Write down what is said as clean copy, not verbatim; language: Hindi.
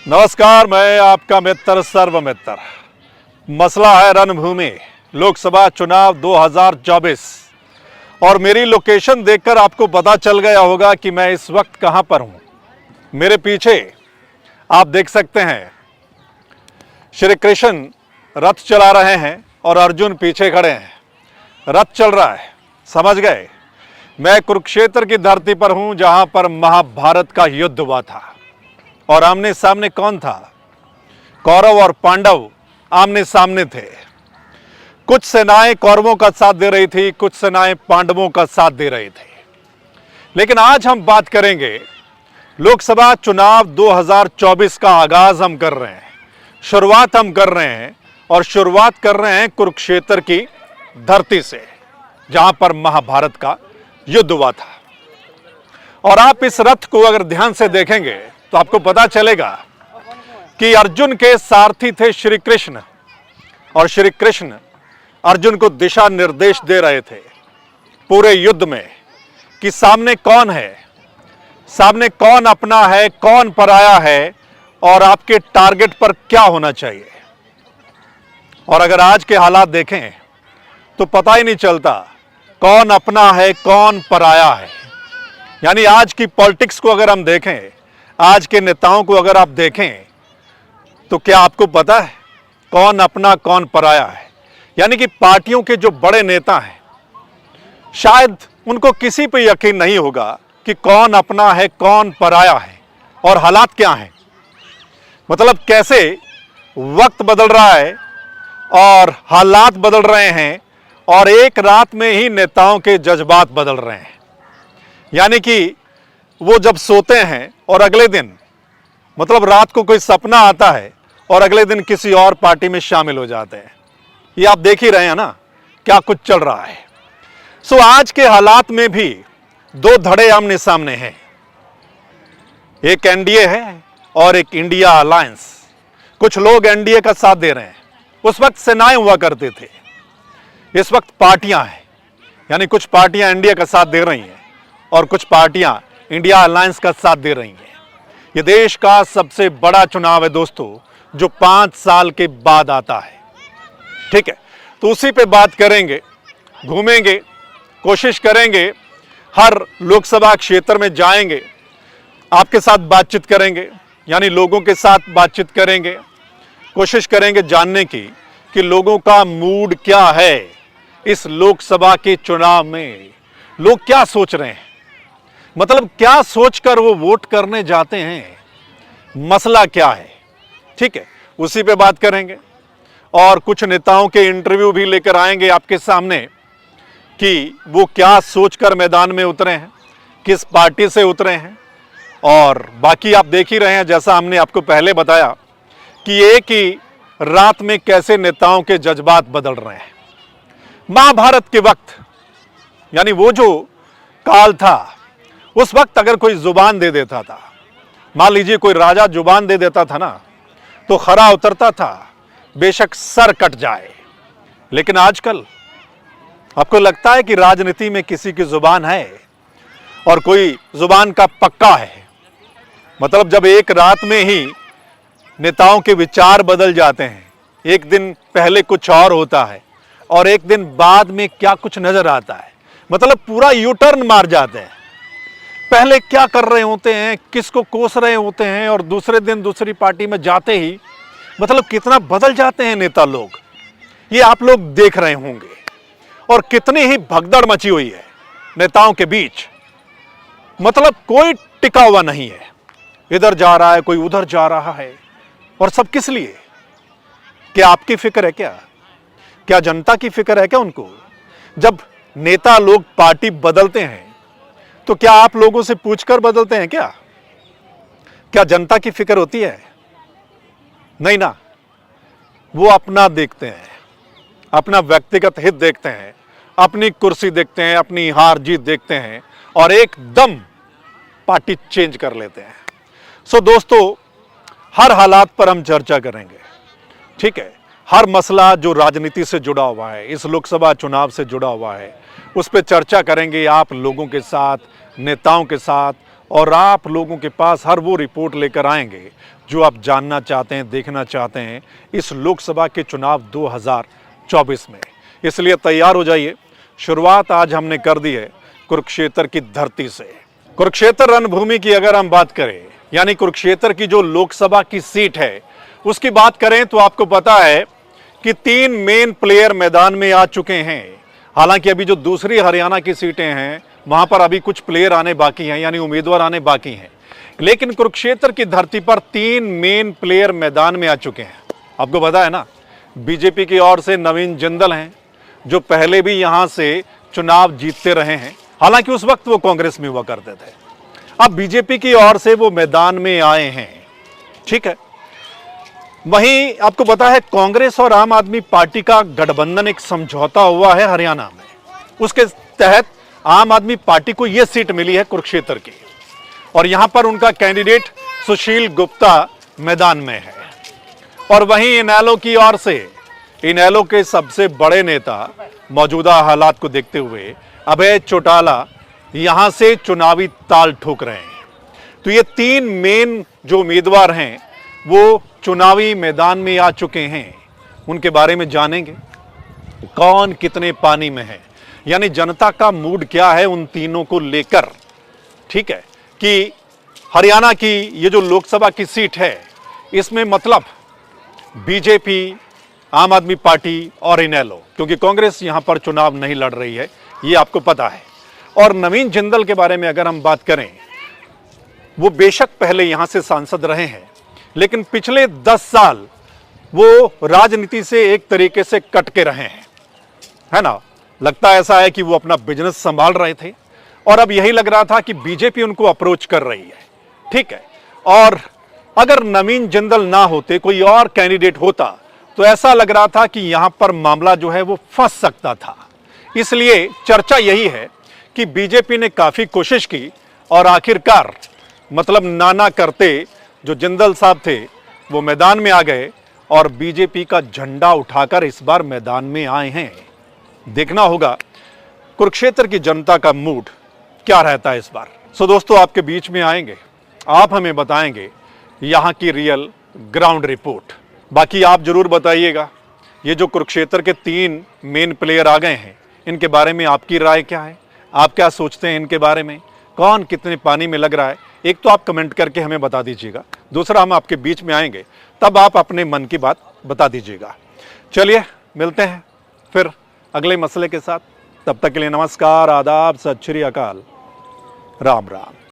नमस्कार, मैं आपका मित्र सर्वमित्र। मसला है रणभूमि लोकसभा चुनाव 2024 और मेरी लोकेशन देखकर आपको पता चल गया होगा कि मैं इस वक्त कहां पर हूं। मेरे पीछे आप देख सकते हैं श्री कृष्ण रथ चला रहे हैं और अर्जुन पीछे खड़े हैं। रथ चल रहा है, समझ गए। मैं कुरुक्षेत्र की धरती पर हूं जहां पर महाभारत का युद्ध हुआ था और आमने सामने कौन था? कौरव और पांडव आमने सामने थे। कुछ सेनाएं कौरवों का साथ दे रही थी, कुछ सेनाएं पांडवों का साथ दे रही थी। लेकिन आज हम बात करेंगे लोकसभा चुनाव 2024 का आगाज हम कर रहे हैं, शुरुआत हम कर रहे हैं और शुरुआत कर रहे हैं कुरुक्षेत्र की धरती से जहां पर महाभारत का युद्ध हुआ था। और आप इस रथ को अगर ध्यान से देखेंगे तो आपको पता चलेगा कि अर्जुन के सारथी थे श्री कृष्ण और श्री कृष्ण अर्जुन को दिशा निर्देश दे रहे थे पूरे युद्ध में कि सामने कौन है, सामने कौन अपना है, कौन पराया है और आपके टारगेट पर क्या होना चाहिए। और अगर आज के हालात देखें तो पता ही नहीं चलता कौन अपना है, कौन पराया है। यानी आज की पॉलिटिक्स को अगर हम देखें, आज के नेताओं को अगर आप देखें तो क्या आपको पता है कौन अपना कौन पराया है? यानी कि पार्टियों के जो बड़े नेता हैं शायद उनको किसी पे यकीन नहीं होगा कि कौन अपना है, कौन पराया है और हालात क्या हैं। मतलब कैसे वक्त बदल रहा है और हालात बदल रहे हैं और एक रात में ही नेताओं के जज्बात बदल रहे हैं। यानी कि वो जब सोते हैं और अगले दिन मतलब रात को कोई सपना आता है और अगले दिन किसी और पार्टी में शामिल हो जाते हैं। ये आप देख ही रहे हैं ना क्या कुछ चल रहा है। सो आज के हालात में भी दो धड़े आमने सामने हैं, एक एनडीए है और एक इंडिया अलायंस। कुछ लोग एनडीए का साथ दे रहे हैं, उस वक्त सेनाएं हुआ करते थे, इस वक्त पार्टियां हैं। यानी कुछ पार्टियां एनडीए का साथ दे रही हैं और कुछ पार्टियां इंडिया अलायंस का साथ दे रही हैं। यह देश का सबसे बड़ा चुनाव है दोस्तों, जो 5 साल के बाद आता है। ठीक है, तो उसी पे बात करेंगे, घूमेंगे, कोशिश करेंगे, हर लोकसभा क्षेत्र में जाएंगे, आपके साथ बातचीत करेंगे, यानी लोगों के साथ बातचीत करेंगे, कोशिश करेंगे जानने की कि लोगों का मूड क्या है इस लोकसभा के चुनाव में। लोग क्या सोच रहे हैं, मतलब क्या सोचकर वो वोट करने जाते हैं, मसला क्या है। ठीक है, उसी पे बात करेंगे और कुछ नेताओं के इंटरव्यू भी लेकर आएंगे आपके सामने कि वो क्या सोचकर मैदान में उतरे हैं, किस पार्टी से उतरे हैं। और बाकी आप देख ही रहे हैं, जैसा हमने आपको पहले बताया कि एक ही रात में कैसे नेताओं के जज्बात बदल रहे हैं। महाभारत के वक्त यानी वो जो काल था, उस वक्त अगर कोई जुबान दे देता था, मान लीजिए कोई राजा जुबान दे देता था ना, तो खरा उतरता था, बेशक सर कट जाए। लेकिन आजकल आपको लगता है कि राजनीति में किसी की जुबान है और कोई जुबान का पक्का है? मतलब जब एक रात में ही नेताओं के विचार बदल जाते हैं, एक दिन पहले कुछ और होता है और एक दिन बाद में क्या कुछ नजर आता है, मतलब पूरा यू टर्न मार जाते हैं। पहले क्या कर रहे होते हैं, किसको कोस रहे होते हैं और दूसरे दिन दूसरी पार्टी में जाते ही मतलब कितना बदल जाते हैं नेता लोग। ये आप लोग देख रहे होंगे और कितनी ही भगदड़ मची हुई है नेताओं के बीच। मतलब कोई टिका हुआ नहीं है, इधर जा रहा है, कोई उधर जा रहा है। और सब किस लिए? क्या आपकी फिक्र है क्या? क्या जनता की फिक्र है क्या उनको? जब नेता लोग पार्टी बदलते हैं तो क्या आप लोगों से पूछकर बदलते हैं क्या? क्या जनता की फिक्र होती है? नहीं ना, वो अपना देखते हैं, अपना व्यक्तिगत हित देखते हैं, अपनी कुर्सी देखते हैं, अपनी हार जीत देखते हैं और एकदम पार्टी चेंज कर लेते हैं। सो दोस्तों, हर हालात पर हम चर्चा करेंगे। ठीक है, हर मसला जो राजनीति से जुड़ा हुआ है, इस लोकसभा चुनाव से जुड़ा हुआ है, उस पर चर्चा करेंगे आप लोगों के साथ, नेताओं के साथ। और आप लोगों के पास हर वो रिपोर्ट लेकर आएंगे जो आप जानना चाहते हैं, देखना चाहते हैं इस लोकसभा के चुनाव 2024 में। इसलिए तैयार हो जाइए। शुरुआत आज हमने कर दी है कुरुक्षेत्र की धरती से। कुरुक्षेत्र रणभूमि की अगर हम बात करें, यानी कुरुक्षेत्र की जो लोकसभा की सीट है उसकी बात करें, तो आपको पता है कि 3 मेन प्लेयर मैदान में आ चुके हैं। हालांकि अभी जो दूसरी हरियाणा की सीटें हैं वहां पर अभी कुछ प्लेयर आने बाकी हैं, यानी उम्मीदवार आने बाकी हैं। लेकिन कुरुक्षेत्र की धरती पर 3 मेन प्लेयर मैदान में आ चुके हैं। आपको पता है ना, बीजेपी की ओर से नवीन जिंदल हैं, जो पहले भी यहां से चुनाव जीतते रहे हैं। हालांकि उस वक्त वो कांग्रेस में हुआ करते थे। अब बीजेपी की ओर से वो मैदान में आए हैं, ठीक है। वहीं आपको पता है कांग्रेस और आम आदमी पार्टी का गठबंधन, एक समझौता हुआ है हरियाणा में। उसके तहत आम आदमी पार्टी को यह सीट मिली है कुरुक्षेत्र की, और यहां पर उनका कैंडिडेट सुशील गुप्ता मैदान में है। और वहीं इनेलो की ओर से इनेलो के सबसे बड़े नेता मौजूदा हालात को देखते हुए अभय चौटाला यहां से चुनावी ताल ठोक रहे हैं। तो ये 3 मेन जो उम्मीदवार हैं वो चुनावी मैदान में आ चुके हैं। उनके बारे में जानेंगे कौन कितने पानी में है, यानी जनता का मूड क्या है उन तीनों को लेकर, ठीक है। कि हरियाणा की ये जो लोकसभा की सीट है इसमें मतलब बीजेपी, आम आदमी पार्टी और इनेलो, क्योंकि कांग्रेस यहां पर चुनाव नहीं लड़ रही है, ये आपको पता है। और नवीन जिंदल के बारे में अगर हम बात करें, वो बेशक पहले यहां से सांसद रहे हैं, लेकिन पिछले 10 साल वो राजनीति से एक तरीके से कट के रहे हैं, है ना। लगता ऐसा है कि वो अपना बिजनेस संभाल रहे थे, और अब यही लग रहा था कि बीजेपी उनको अप्रोच कर रही है, ठीक है। और अगर नवीन जिंदल ना होते, कोई और कैंडिडेट होता, तो ऐसा लग रहा था कि यहां पर मामला जो है वो फंस सकता था। इसलिए चर्चा यही है कि बीजेपी ने काफी कोशिश की और आखिरकार मतलब नाना करते जो जिंदल साहब थे वो मैदान में आ गए और बीजेपी का झंडा उठाकर इस बार मैदान में आए हैं। देखना होगा कुरुक्षेत्र की जनता का मूड क्या रहता है इस बार। सो दोस्तों, आपके बीच में आएंगे, आप हमें बताएंगे यहाँ की रियल ग्राउंड रिपोर्ट। बाकी आप जरूर बताइएगा, ये जो कुरुक्षेत्र के 3 मेन प्लेयर आ गए हैं इनके बारे में आपकी राय क्या है, आप क्या सोचते हैं इनके बारे में, कौन कितने पानी में लग रहा है। एक तो आप कमेंट करके हमें बता दीजिएगा, दूसरा हम आपके बीच में आएंगे तब आप अपने मन की बात बता दीजिएगा। चलिए मिलते हैं फिर अगले मसले के साथ, तब तक के लिए नमस्कार, आदाब, सत श्री अकाल, राम राम।